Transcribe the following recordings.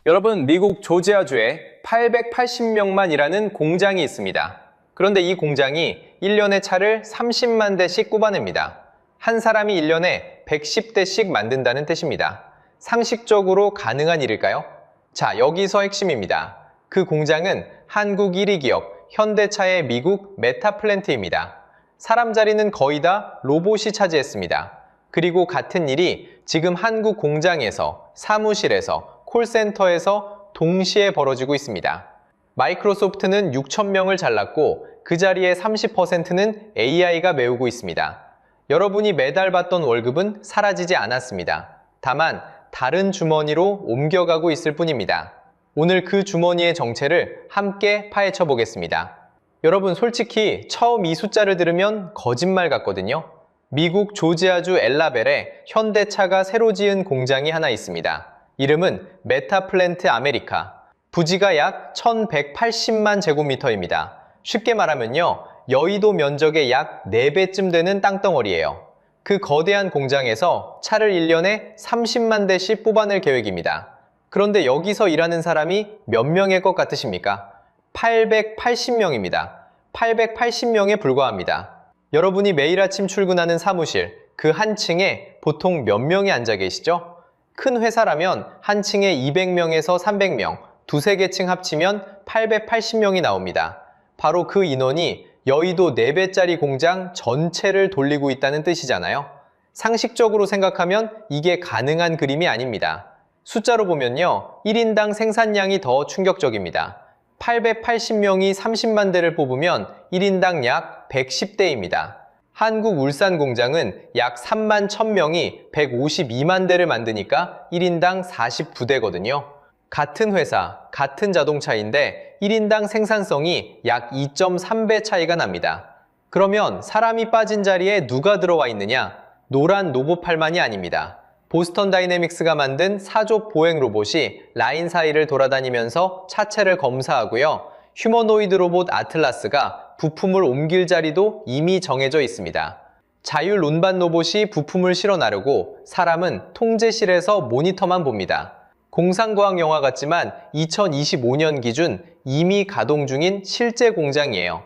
여러분, 미국 조지아주에 880명만 일하는 공장이 있습니다. 그런데 이 공장이 1년에 차를 30만 대씩 뽑아냅니다. 한 사람이 1년에 110대씩 만든다는 뜻입니다. 상식적으로 가능한 일일까요? 자, 여기서 핵심입니다. 그 공장은 한국 1위 기업 현대차의 미국 메타플랜트입니다. 사람 자리는 거의 다 로봇이 차지했습니다. 그리고 같은 일이 지금 한국 공장에서, 사무실에서, 콜센터에서 동시에 벌어지고 있습니다. 마이크로소프트는 6,000명을 잘랐고 그 자리의 30%는 AI가 메우고 있습니다. 여러분이 매달 받던 월급은 사라지지 않았습니다. 다만 다른 주머니로 옮겨가고 있을 뿐입니다. 오늘 그 주머니의 정체를 함께 파헤쳐 보겠습니다. 여러분, 솔직히 처음 이 숫자를 들으면 거짓말 같거든요. 미국 조지아주 엘라벨에 현대차가 새로 지은 공장이 하나 있습니다. 이름은 메타플랜트 아메리카. 부지가 약 1180만 제곱미터입니다. 쉽게 말하면요, 여의도 면적의 약 4배쯤 되는 땅덩어리예요. 그 거대한 공장에서 차를 1년에 30만 대씩 뽑아낼 계획입니다. 그런데 여기서 일하는 사람이 몇 명일 것 같으십니까? 880명입니다. 880명에 불과합니다. 여러분이 매일 아침 출근하는 사무실, 그 한 층에 보통 몇 명이 앉아 계시죠? 큰 회사라면 한 층에 200명에서 300명, 두세 개 층 합치면 880명이 나옵니다. 바로 그 인원이 여의도 4배짜리 공장 전체를 돌리고 있다는 뜻이잖아요. 상식적으로 생각하면 이게 가능한 그림이 아닙니다. 숫자로 보면요, 1인당 생산량이 더 충격적입니다. 880명이 30만 대를 뽑으면 1인당 약 110대입니다. 한국 울산 공장은 약 3만 1000명이 152만 대를 만드니까 1인당 49대거든요. 같은 회사, 같은 자동차인데 1인당 생산성이 약 2.3배 차이가 납니다. 그러면 사람이 빠진 자리에 누가 들어와 있느냐? 노란 로봇팔만이 아닙니다. 보스턴 다이내믹스가 만든 사조 보행 로봇이 라인 사이를 돌아다니면서 차체를 검사하고요. 휴머노이드 로봇 아틀라스가 부품을 옮길 자리도 이미 정해져 있습니다. 자율 운반 로봇이 부품을 실어 나르고 사람은 통제실에서 모니터만 봅니다. 공상과학 영화 같지만 2025년 기준 이미 가동 중인 실제 공장이에요.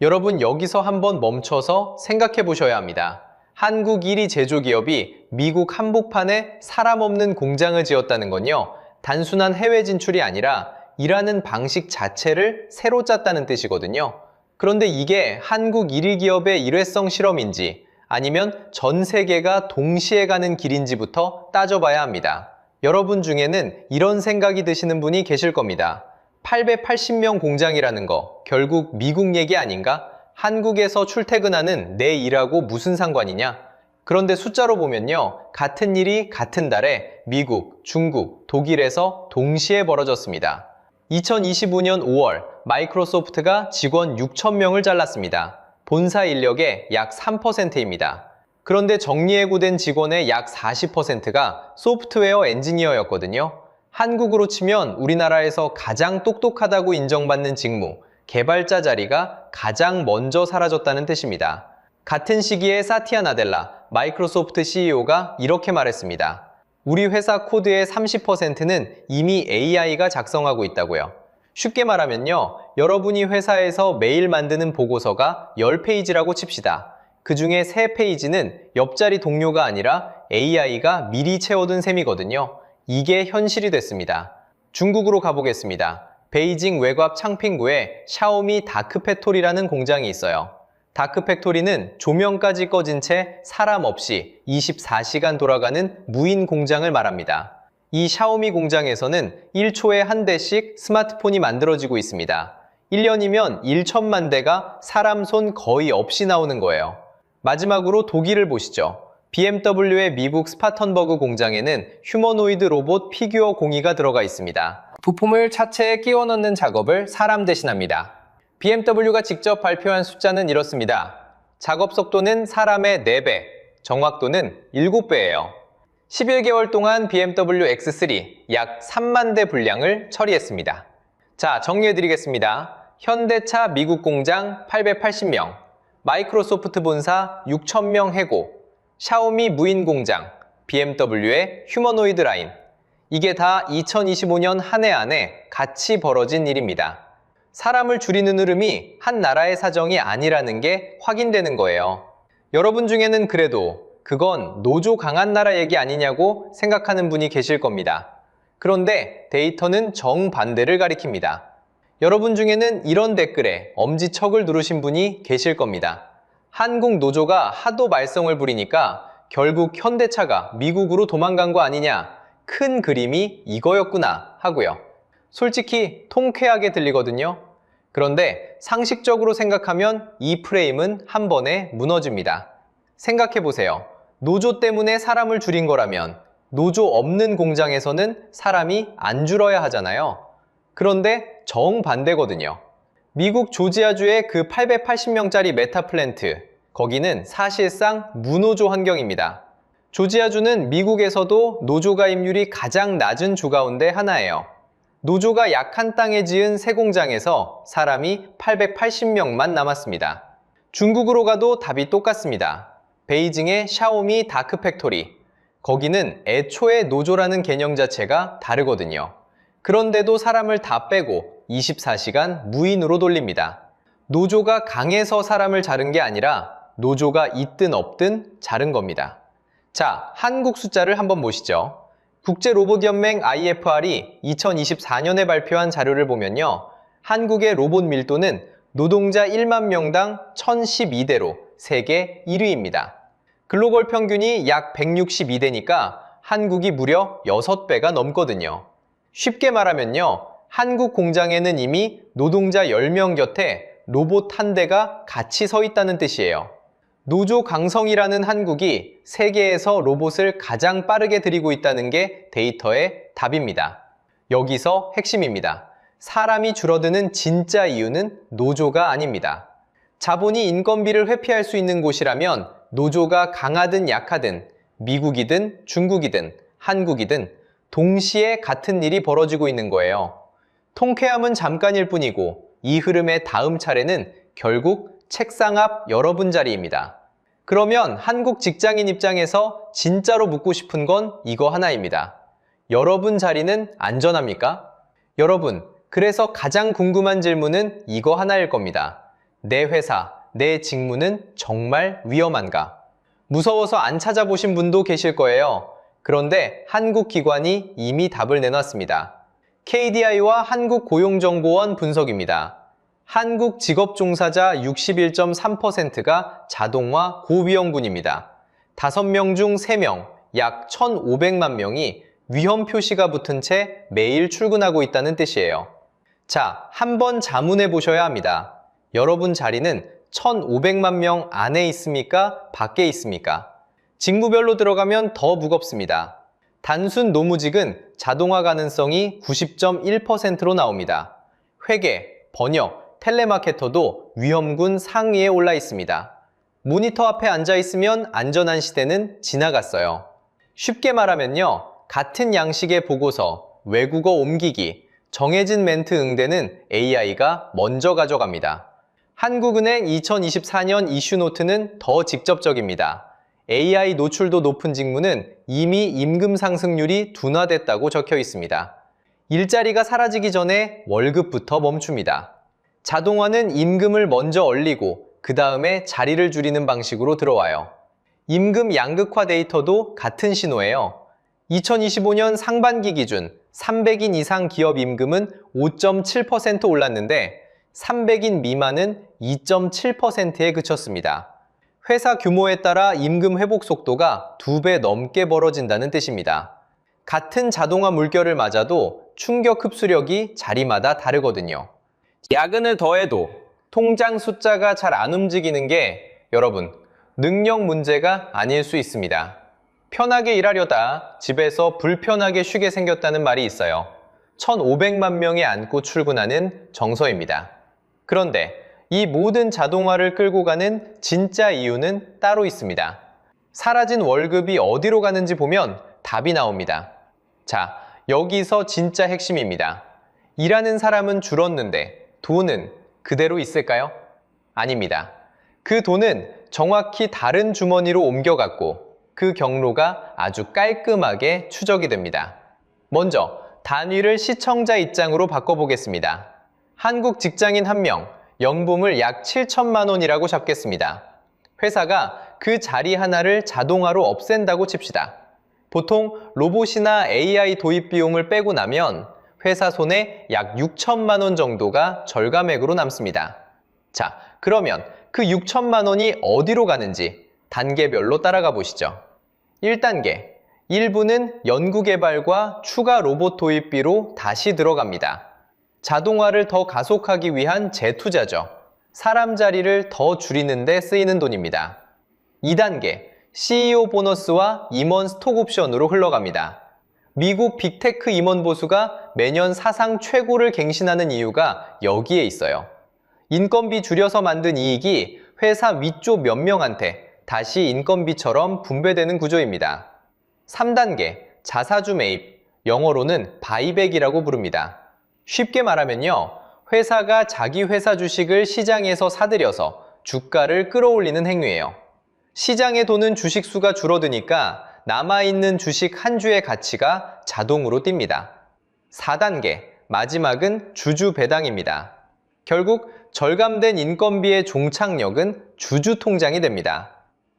여러분, 여기서 한번 멈춰서 생각해 보셔야 합니다. 한국 1위 제조기업이 미국 한복판에 사람 없는 공장을 지었다는 건요, 단순한 해외 진출이 아니라 일하는 방식 자체를 새로 짰다는 뜻이거든요. 그런데 이게 한국 1위 기업의 일회성 실험인지 아니면 전 세계가 동시에 가는 길인지부터 따져봐야 합니다. 여러분 중에는 이런 생각이 드시는 분이 계실 겁니다. 880명 공장이라는 거 결국 미국 얘기 아닌가? 한국에서 출퇴근하는 내 일하고 무슨 상관이냐? 그런데 숫자로 보면요, 같은 일이 같은 달에 미국, 중국, 독일에서 동시에 벌어졌습니다. 2025년 5월 마이크로소프트가 직원 6,000명을 잘랐습니다. 본사 인력의 약 3%입니다. 그런데 정리해고된 직원의 약 40%가 소프트웨어 엔지니어였거든요. 한국으로 치면 우리나라에서 가장 똑똑하다고 인정받는 직무, 개발자 자리가 가장 먼저 사라졌다는 뜻입니다. 같은 시기에 사티아 나델라, 마이크로소프트 CEO가 이렇게 말했습니다. 우리 회사 코드의 30%는 이미 AI가 작성하고 있다고요. 쉽게 말하면요, 여러분이 회사에서 매일 만드는 보고서가 10페이지라고 칩시다. 그 중에 3페이지는 옆자리 동료가 아니라 AI가 미리 채워둔 셈이거든요. 이게 현실이 됐습니다. 중국으로 가보겠습니다. 베이징 외곽 창핑구에 샤오미 다크팩토리라는 공장이 있어요. 다크팩토리는 조명까지 꺼진 채 사람 없이 24시간 돌아가는 무인 공장을 말합니다. 이 샤오미 공장에서는 1초에 한 대씩 스마트폰이 만들어지고 있습니다. 1년이면 1천만 대가 사람 손 거의 없이 나오는 거예요. 마지막으로 독일을 보시죠. BMW의 미국 스파턴버그 공장에는 휴머노이드 로봇 피규어 공이가 들어가 있습니다. 부품을 차체에 끼워 넣는 작업을 사람 대신합니다. BMW가 직접 발표한 숫자는 이렇습니다. 작업 속도는 사람의 4배, 정확도는 7배예요. 11개월 동안 BMW X3 약 3만 대 분량을 처리했습니다. 자, 정리해드리겠습니다. 현대차 미국 공장 880명, 마이크로소프트 본사 6,000명 해고, 샤오미 무인 공장, BMW의 휴머노이드 라인. 이게 다 2025년 한 해 안에 같이 벌어진 일입니다. 사람을 줄이는 흐름이 한 나라의 사정이 아니라는 게 확인되는 거예요. 여러분 중에는 그래도 그건 노조 강한 나라 얘기 아니냐고 생각하는 분이 계실 겁니다. 그런데 데이터는 정반대를 가리킵니다. 여러분 중에는 이런 댓글에 엄지척을 누르신 분이 계실 겁니다. 한국 노조가 하도 말썽을 부리니까 결국 현대차가 미국으로 도망간 거 아니냐, 큰 그림이 이거였구나 하고요. 솔직히 통쾌하게 들리거든요. 그런데 상식적으로 생각하면 이 프레임은 한 번에 무너집니다. 생각해보세요. 노조 때문에 사람을 줄인 거라면 노조 없는 공장에서는 사람이 안 줄어야 하잖아요. 그런데 정반대거든요. 미국 조지아주의 그 880명짜리 메타 플랜트, 거기는 사실상 무노조 환경입니다. 조지아주는 미국에서도 노조 가입률이 가장 낮은 주 가운데 하나예요. 노조가 약한 땅에 지은 새 공장에서 사람이 880명만 남았습니다. 중국으로 가도 답이 똑같습니다. 베이징의 샤오미 다크 팩토리, 거기는 애초에 노조라는 개념 자체가 다르거든요. 그런데도 사람을 다 빼고 24시간 무인으로 돌립니다. 노조가 강해서 사람을 자른 게 아니라 노조가 있든 없든 자른 겁니다. 자, 한국 숫자를 한번 보시죠. 국제로봇연맹 IFR이 2024년에 발표한 자료를 보면요. 한국의 로봇 밀도는 노동자 1만 명당 1012대로 세계 1위입니다. 글로벌 평균이 약 162대니까 한국이 무려 6배가 넘거든요. 쉽게 말하면요. 한국 공장에는 이미 노동자 10명 곁에 로봇 한 대가 같이 서 있다는 뜻이에요. 노조 강성이라는 한국이 세계에서 로봇을 가장 빠르게 들이고 있다는 게 데이터의 답입니다. 여기서 핵심입니다. 사람이 줄어드는 진짜 이유는 노조가 아닙니다. 자본이 인건비를 회피할 수 있는 곳이라면 노조가 강하든 약하든 미국이든 중국이든 한국이든 동시에 같은 일이 벌어지고 있는 거예요. 통쾌함은 잠깐일 뿐이고 이 흐름의 다음 차례는 결국 책상 앞 여러분 자리입니다. 그러면 한국 직장인 입장에서 진짜로 묻고 싶은 건 이거 하나입니다. 여러분 자리는 안전합니까? 여러분, 그래서 가장 궁금한 질문은 이거 하나일 겁니다. 내 회사, 내 직무는 정말 위험한가? 무서워서 안 찾아보신 분도 계실 거예요. 그런데 한국 기관이 이미 답을 내놨습니다. KDI와 한국고용정보원 분석입니다. 한국 직업종사자 61.3%가 자동화 고위험군입니다. 5명 중 3명, 약 1,500만 명이 위험 표시가 붙은 채 매일 출근하고 있다는 뜻이에요. 자, 한번 자문해 보셔야 합니다. 여러분 자리는 1,500만 명 안에 있습니까? 밖에 있습니까? 직무별로 들어가면 더 무겁습니다. 단순 노무직은 자동화 가능성이 90.1%로 나옵니다. 회계, 번역, 텔레마케터도 위험군 상위에 올라 있습니다. 모니터 앞에 앉아 있으면 안전한 시대는 지나갔어요. 쉽게 말하면요. 같은 양식의 보고서, 외국어 옮기기, 정해진 멘트 응대는 AI가 먼저 가져갑니다. 한국은행 2024년 이슈노트는 더 직접적입니다. AI 노출도 높은 직무는 이미 임금 상승률이 둔화됐다고 적혀 있습니다. 일자리가 사라지기 전에 월급부터 멈춥니다. 자동화는 임금을 먼저 얼리고 그 다음에 자리를 줄이는 방식으로 들어와요. 임금 양극화 데이터도 같은 신호예요. 2025년 상반기 기준 300인 이상 기업 임금은 5.7% 올랐는데 300인 미만은 2.7%에 그쳤습니다. 회사 규모에 따라 임금 회복 속도가 2배 넘게 벌어진다는 뜻입니다. 같은 자동화 물결을 맞아도 충격 흡수력이 자리마다 다르거든요. 야근을 더해도 통장 숫자가 잘 안 움직이는 게 여러분, 능력 문제가 아닐 수 있습니다. 편하게 일하려다 집에서 불편하게 쉬게 생겼다는 말이 있어요. 1,500만 명이 안고 출근하는 정서입니다. 그런데 이 모든 자동화를 끌고 가는 진짜 이유는 따로 있습니다. 사라진 월급이 어디로 가는지 보면 답이 나옵니다. 자, 여기서 진짜 핵심입니다. 일하는 사람은 줄었는데 돈은 그대로 있을까요? 아닙니다. 그 돈은 정확히 다른 주머니로 옮겨갔고 그 경로가 아주 깔끔하게 추적이 됩니다. 먼저 단위를 시청자 입장으로 바꿔보겠습니다. 한국 직장인 1명, 연봉을 약 7천만 원이라고 잡겠습니다. 회사가 그 자리 하나를 자동화로 없앤다고 칩시다. 보통 로봇이나 AI 도입 비용을 빼고 나면 회사 손에 약 6천만 원 정도가 절감액으로 남습니다. 자, 그러면 그 6천만 원이 어디로 가는지 단계별로 따라가 보시죠. 1단계, 일부는 연구개발과 추가 로봇 도입비로 다시 들어갑니다. 자동화를 더 가속하기 위한 재투자죠. 사람 자리를 더 줄이는 데 쓰이는 돈입니다. 2단계, CEO 보너스와 임원 스톡 옵션으로 흘러갑니다. 미국 빅테크 임원 보수가 매년 사상 최고를 갱신하는 이유가 여기에 있어요. 인건비 줄여서 만든 이익이 회사 위쪽 몇 명한테 다시 인건비처럼 분배되는 구조입니다. 3단계, 자사주 매입, 영어로는 바이백이라고 부릅니다. 쉽게 말하면요, 회사가 자기 회사 주식을 시장에서 사들여서 주가를 끌어올리는 행위예요. 시장에 도는 주식 수가 줄어드니까 남아있는 주식 한 주의 가치가 자동으로 뜁니다. 4단계, 마지막은 주주 배당입니다. 결국 절감된 인건비의 종착역은 주주 통장이 됩니다.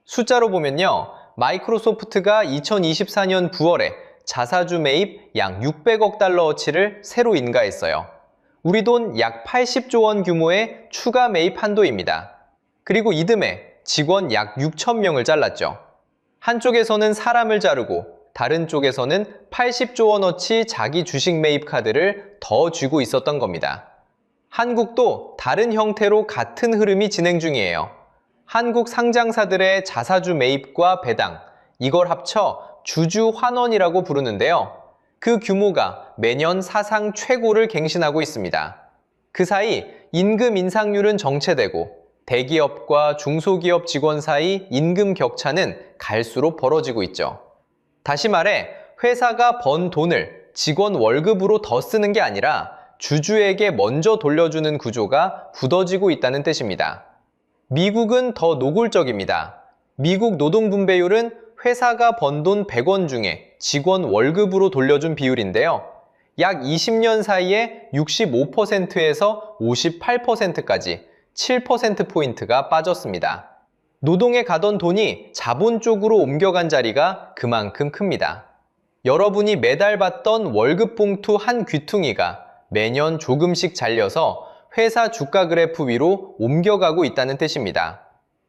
숫자로 보면요, 마이크로소프트가 2024년 9월에 자사주 매입 약 600억 달러어치를 새로 인가했어요. 우리 돈 약 80조 원 규모의 추가 매입 한도입니다. 그리고 이듬해 직원 약 6천 명을 잘랐죠. 한쪽에서는 사람을 자르고 다른 쪽에서는 80조 원어치 자기 주식 매입 카드를 더 쥐고 있었던 겁니다. 한국도 다른 형태로 같은 흐름이 진행 중이에요. 한국 상장사들의 자사주 매입과 배당, 이걸 합쳐 주주 환원이라고 부르는데요. 그 규모가 매년 사상 최고를 갱신하고 있습니다. 그 사이 임금 인상률은 정체되고 대기업과 중소기업 직원 사이 임금 격차는 갈수록 벌어지고 있죠. 다시 말해 회사가 번 돈을 직원 월급으로 더 쓰는 게 아니라 주주에게 먼저 돌려주는 구조가 굳어지고 있다는 뜻입니다. 미국은 더 노골적입니다. 미국 노동분배율은 회사가 번 돈 100원 중에 직원 월급으로 돌려준 비율인데요. 약 20년 사이에 65%에서 58%까지 7%포인트가 빠졌습니다. 노동에 가던 돈이 자본 쪽으로 옮겨간 자리가 그만큼 큽니다. 여러분이 매달 받던 월급 봉투 한 귀퉁이가 매년 조금씩 잘려서 회사 주가 그래프 위로 옮겨가고 있다는 뜻입니다.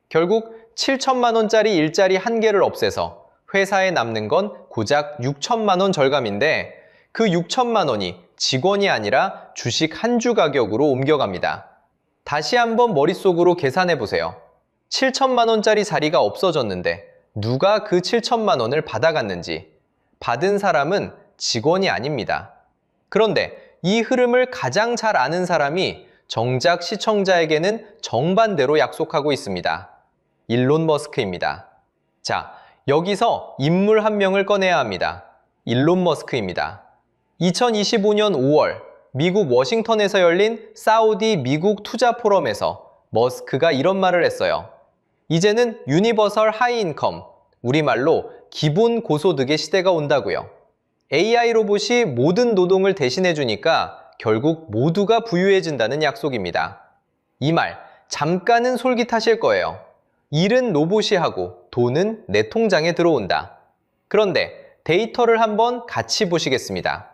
결국 7천만 원짜리 일자리 한 개를 없애서 회사에 남는 건 고작 6천만 원 절감인데 그 6천만 원이 직원이 아니라 주식 한 주 가격으로 옮겨갑니다. 다시 한번 머릿속으로 계산해 보세요. 7천만 원짜리 자리가 없어졌는데 누가 그 7천만 원을 받아갔는지 받은 사람은 직원이 아닙니다. 그런데 이 흐름을 가장 잘 아는 사람이 정작 시청자에게는 정반대로 약속하고 있습니다. 일론 머스크입니다. 자, 여기서 인물 한 명을 꺼내야 합니다. 일론 머스크입니다. 2025년 5월 미국 워싱턴에서 열린 사우디 미국 투자 포럼에서 머스크가 이런 말을 했어요. 이제는 유니버설 하이인컴, 우리말로 기본 고소득의 시대가 온다고요. AI 로봇이 모든 노동을 대신해 주니까 결국 모두가 부유해진다는 약속입니다. 이 말 잠깐은 솔깃하실 거예요. 일은 로봇이 하고 돈은 내 통장에 들어온다. 그런데 데이터를 한번 같이 보시겠습니다.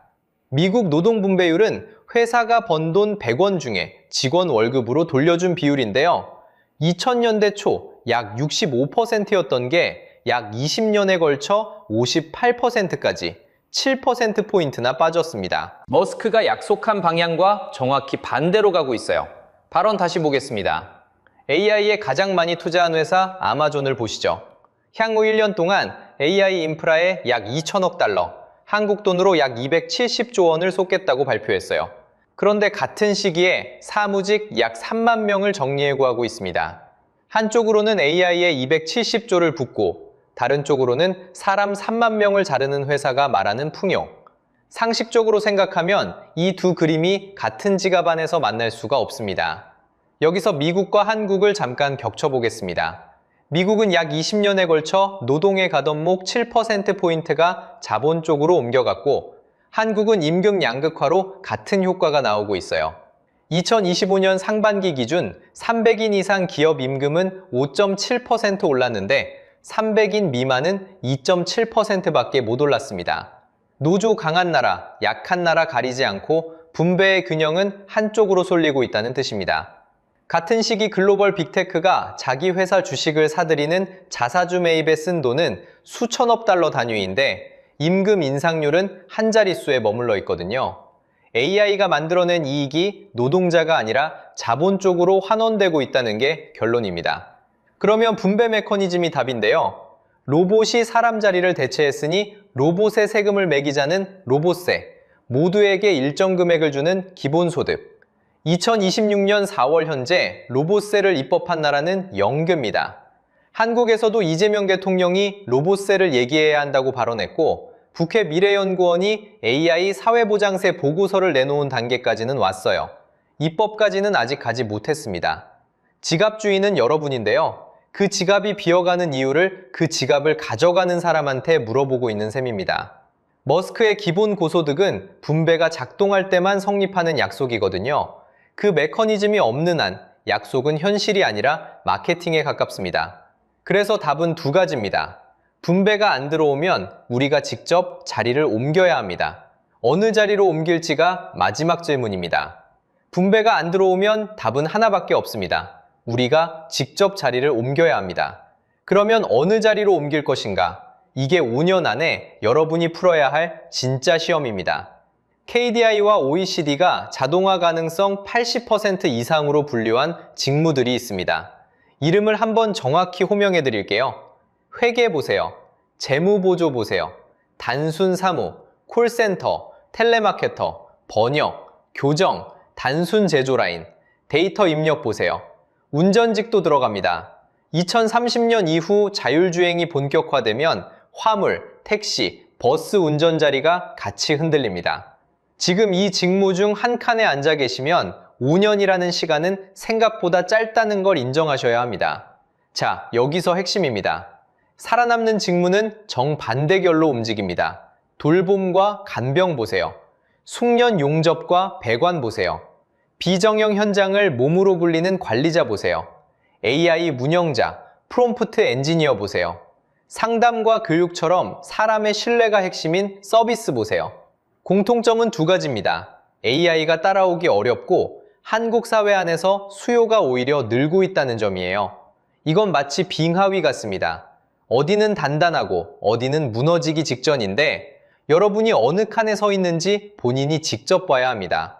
미국 노동 분배율은 회사가 번 돈 100원 중에 직원 월급으로 돌려준 비율인데요. 2000년대 초 약 65%였던 게 약 20년에 걸쳐 58%까지 7%포인트나 빠졌습니다. 머스크가 약속한 방향과 정확히 반대로 가고 있어요. 발언 다시 보겠습니다. AI에 가장 많이 투자한 회사 아마존을 보시죠. 향후 1년 동안 AI 인프라에 약 2천억 달러, 한국 돈으로 약 270조 원을 쏟겠다고 발표했어요. 그런데 같은 시기에 사무직 약 3만 명을 정리해고하고 있습니다. 한쪽으로는 AI에 270조를 붓고 다른 쪽으로는 사람 3만 명을 자르는 회사가 말하는 풍요. 상식적으로 생각하면 이 두 그림이 같은 지갑 안에서 만날 수가 없습니다. 여기서 미국과 한국을 잠깐 겹쳐보겠습니다. 미국은 약 20년에 걸쳐 노동에 가던 목 7%포인트가 자본 쪽으로 옮겨갔고 한국은 임금 양극화로 같은 효과가 나오고 있어요. 2025년 상반기 기준 300인 이상 기업 임금은 5.7% 올랐는데 300인 미만은 2.7%밖에 못 올랐습니다. 노조 강한 나라, 약한 나라 가리지 않고 분배의 균형은 한쪽으로 쏠리고 있다는 뜻입니다. 같은 시기 글로벌 빅테크가 자기 회사 주식을 사들이는 자사주 매입에 쓴 돈은 수천억 달러 단위인데 임금 인상률은 한 자릿수에 머물러 있거든요. AI가 만들어낸 이익이 노동자가 아니라 자본 쪽으로 환원되고 있다는 게 결론입니다. 그러면 분배 메커니즘이 답인데요. 로봇이 사람 자리를 대체했으니 로봇에 세금을 매기자는 로봇세, 모두에게 일정 금액을 주는 기본소득. 2026년 4월 현재 로봇세를 입법한 나라는 0개입니다. 한국에서도 이재명 대통령이 로봇세를 얘기해야 한다고 발언했고 국회 미래연구원이 AI 사회보장세 보고서를 내놓은 단계까지는 왔어요. 입법까지는 아직 가지 못했습니다. 지갑주인은 여러분인데요. 그 지갑이 비어가는 이유를 그 지갑을 가져가는 사람한테 물어보고 있는 셈입니다. 머스크의 기본 고소득은 분배가 작동할 때만 성립하는 약속이거든요. 그 메커니즘이 없는 한 약속은 현실이 아니라 마케팅에 가깝습니다. 그래서 답은 두 가지입니다. 분배가 안 들어오면 우리가 직접 자리를 옮겨야 합니다. 어느 자리로 옮길지가 마지막 질문입니다. 분배가 안 들어오면 답은 하나밖에 없습니다. 우리가 직접 자리를 옮겨야 합니다. 그러면 어느 자리로 옮길 것인가? 이게 5년 안에 여러분이 풀어야 할 진짜 시험입니다. KDI와 OECD가 자동화 가능성 80% 이상으로 분류한 직무들이 있습니다. 이름을 한번 정확히 호명해 드릴게요. 회계 보세요. 재무보조 보세요. 단순 사무, 콜센터, 텔레마케터, 번역, 교정, 단순 제조 라인, 데이터 입력 보세요. 운전직도 들어갑니다. 2030년 이후 자율주행이 본격화되면 화물, 택시, 버스 운전 자리가 같이 흔들립니다. 지금 이 직무 중 한 칸에 앉아 계시면 5년이라는 시간은 생각보다 짧다는 걸 인정하셔야 합니다. 자, 여기서 핵심입니다. 살아남는 직무는 정반대결로 움직입니다. 돌봄과 간병 보세요. 숙련 용접과 배관 보세요. 비정형 현장을 몸으로 굴리는 관리자 보세요. AI 문영자, 프롬프트 엔지니어 보세요. 상담과 교육처럼 사람의 신뢰가 핵심인 서비스 보세요. 공통점은 두 가지입니다. AI가 따라오기 어렵고 한국 사회 안에서 수요가 오히려 늘고 있다는 점이에요. 이건 마치 빙하위 같습니다. 어디는 단단하고 어디는 무너지기 직전인데 여러분이 어느 칸에 서 있는지 본인이 직접 봐야 합니다.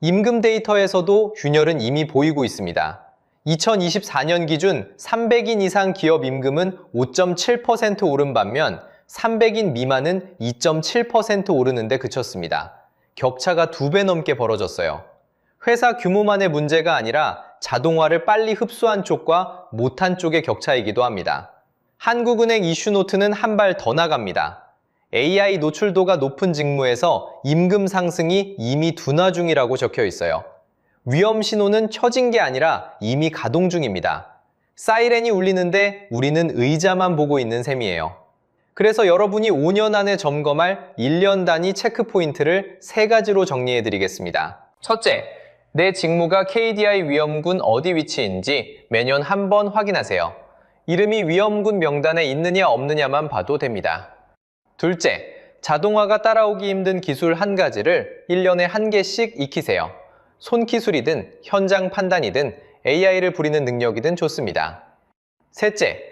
임금 데이터에서도 균열은 이미 보이고 있습니다. 2024년 기준 300인 이상 기업 임금은 5.7% 오른 반면 300인 미만은 2.7% 오르는데 그쳤습니다. 격차가 2배 넘게 벌어졌어요. 회사 규모만의 문제가 아니라 자동화를 빨리 흡수한 쪽과 못한 쪽의 격차이기도 합니다. 한국은행 이슈노트는 한 발 더 나갑니다. AI 노출도가 높은 직무에서 임금 상승이 이미 둔화 중이라고 적혀 있어요. 위험 신호는 켜진 게 아니라 이미 가동 중입니다. 사이렌이 울리는데 우리는 의자만 보고 있는 셈이에요. 그래서 여러분이 5년 안에 점검할 1년 단위 체크 포인트를 3가지로 정리해 드리겠습니다. 첫째, 내 직무가 KDI 위험군 어디 위치인지 매년 한 번 확인하세요. 이름이 위험군 명단에 있느냐 없느냐만 봐도 됩니다. 둘째, 자동화가 따라오기 힘든 기술 한 가지를 1년에 한 개씩 익히세요. 손기술이든 현장 판단이든 AI를 부리는 능력이든 좋습니다. 셋째,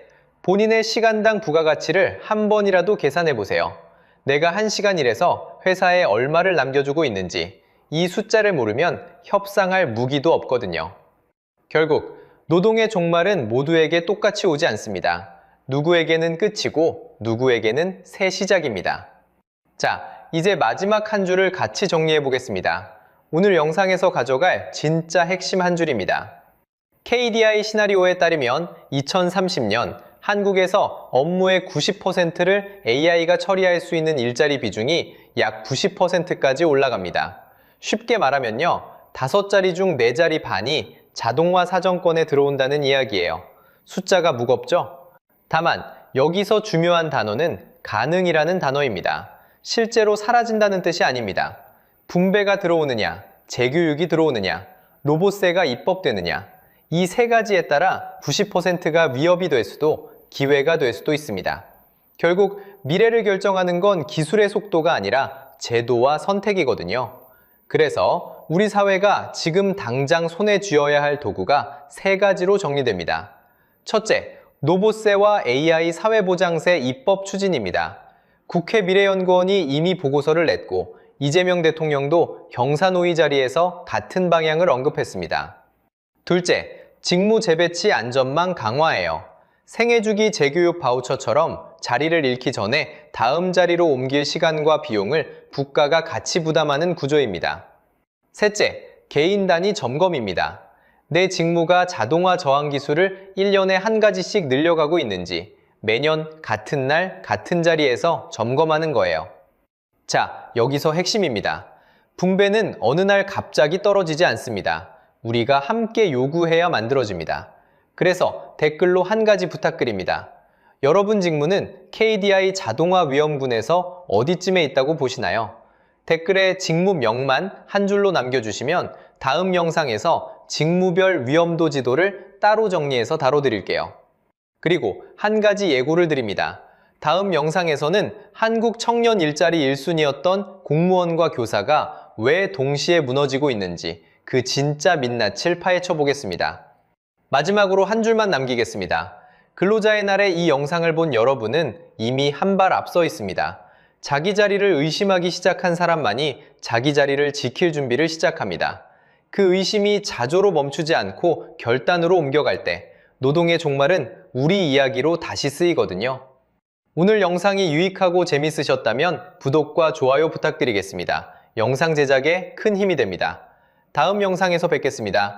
본인의 시간당 부가가치를 한 번이라도 계산해 보세요. 내가 1시간 일해서 회사에 얼마를 남겨주고 있는지 이 숫자를 모르면 협상할 무기도 없거든요. 결국 노동의 종말은 모두에게 똑같이 오지 않습니다. 누구에게는 끝이고 누구에게는 새 시작입니다. 자, 이제 마지막 한 줄을 같이 정리해 보겠습니다. 오늘 영상에서 가져갈 진짜 핵심 한 줄입니다. KDI 시나리오에 따르면 2030년 한국에서 업무의 90%를 AI가 처리할 수 있는 일자리 비중이 약 90%까지 올라갑니다. 쉽게 말하면요, 5자리 중 4자리 반이 자동화 사정권에 들어온다는 이야기예요. 숫자가 무겁죠? 다만 여기서 중요한 단어는 가능이라는 단어입니다. 실제로 사라진다는 뜻이 아닙니다. 분배가 들어오느냐, 재교육이 들어오느냐, 로봇세가 입법되느냐, 이 세 가지에 따라 90%가 위협이 될 수도 기회가 될 수도 있습니다. 결국 미래를 결정하는 건 기술의 속도가 아니라 제도와 선택이거든요. 그래서 우리 사회가 지금 당장 손에 쥐어야 할 도구가 세 가지로 정리됩니다. 첫째, 노보세와 AI 사회보장세 입법 추진입니다. 국회 미래연구원이 이미 보고서를 냈고 이재명 대통령도 경사노위 자리에서 같은 방향을 언급했습니다. 둘째, 직무 재배치 안전망 강화예요. 생애주기 재교육 바우처처럼 자리를 잃기 전에 다음 자리로 옮길 시간과 비용을 국가가 같이 부담하는 구조입니다. 셋째, 개인 단위 점검입니다. 내 직무가 자동화 저항 기술을 1년에 한 가지씩 늘려가고 있는지 매년 같은 날 같은 자리에서 점검하는 거예요. 자, 여기서 핵심입니다. 분배는 어느 날 갑자기 떨어지지 않습니다. 우리가 함께 요구해야 만들어집니다. 그래서 댓글로 한 가지 부탁드립니다. 여러분 직무는 KDI 자동화 위험군에서 어디쯤에 있다고 보시나요? 댓글에 직무명만 한 줄로 남겨주시면 다음 영상에서 직무별 위험도 지도를 따로 정리해서 다뤄드릴게요. 그리고 한 가지 예고를 드립니다. 다음 영상에서는 한국 청년 일자리 1순위였던 공무원과 교사가 왜 동시에 무너지고 있는지 그 진짜 민낯을 파헤쳐 보겠습니다. 마지막으로 한 줄만 남기겠습니다. 근로자의 날에 이 영상을 본 여러분은 이미 한 발 앞서 있습니다. 자기 자리를 의심하기 시작한 사람만이 자기 자리를 지킬 준비를 시작합니다. 그 의심이 자조로 멈추지 않고 결단으로 옮겨갈 때 노동의 종말은 우리 이야기로 다시 쓰이거든요. 오늘 영상이 유익하고 재밌으셨다면 구독과 좋아요 부탁드리겠습니다. 영상 제작에 큰 힘이 됩니다. 다음 영상에서 뵙겠습니다.